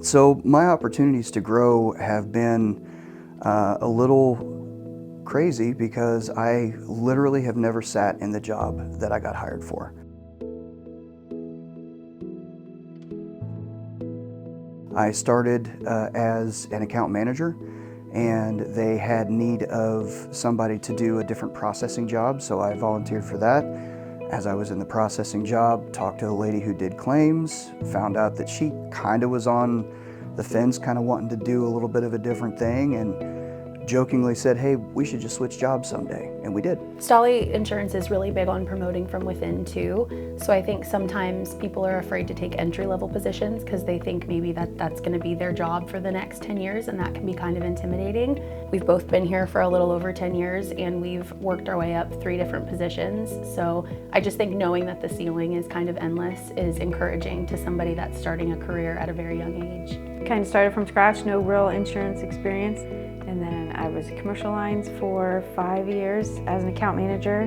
So my opportunities to grow have been a little crazy because I literally have never sat in the job that I got hired for. I started as an account manager, and they had need of somebody to do a different processing job, so I volunteered for that. As I was in the processing job, talked to a lady who did claims, found out that she kind of was on the fence, kind of wanting to do a little bit of a different thing, and jokingly said, hey, we should just switch jobs someday, and we did. Stolly Insurance is really big on promoting from within too, so I think sometimes people are afraid to take entry-level positions because they think maybe that's going to be their job for the next 10 years, and that can be kind of intimidating. We've both been here for a little over 10 years, and we've worked our way up 3 different positions, so I just think knowing that the ceiling is kind of endless is encouraging to somebody that's starting a career at a very young age. Kind of started from scratch, no real insurance experience. And then I was commercial lines for 5 years as an account manager.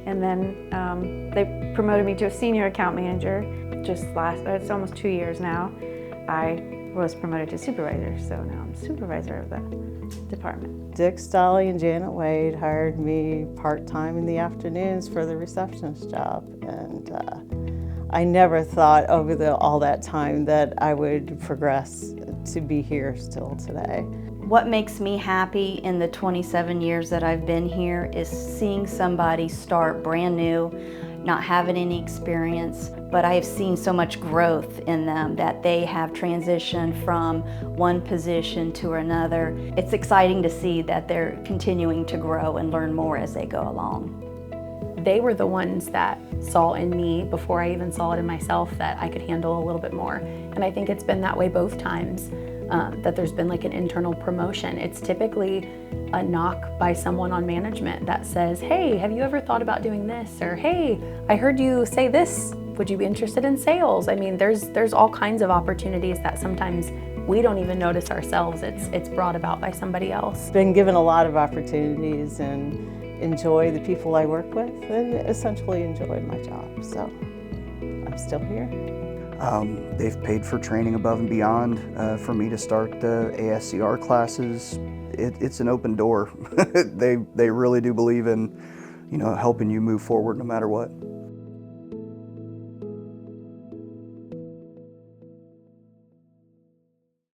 And then they promoted me to a senior account manager it's almost 2 years now. I was promoted to supervisor, so now I'm supervisor of the department. Dick Stolly and Janet Wade hired me part-time in the afternoons for the receptionist job. And I never thought over all that time that I would progress to be here still today. What makes me happy in the 27 years that I've been here is seeing somebody start brand new, not having any experience, but I have seen so much growth in them that they have transitioned from one position to another. It's exciting to see that they're continuing to grow and learn more as they go along. They were the ones that saw in me, before I even saw it in myself, that I could handle a little bit more. And I think it's been that way both times. That there's been like an internal promotion. It's typically a knock by someone on management that says, hey, have you ever thought about doing this? Or, hey, I heard you say this. Would you be interested in sales? I mean, there's all kinds of opportunities that sometimes we don't even notice ourselves. It's brought about by somebody else. Been given a lot of opportunities and enjoy the people I work with and essentially enjoy my job. So I'm still here. They've paid for training above and beyond for me to start the ASCR classes. It's an open door. They really do believe in, helping you move forward no matter what.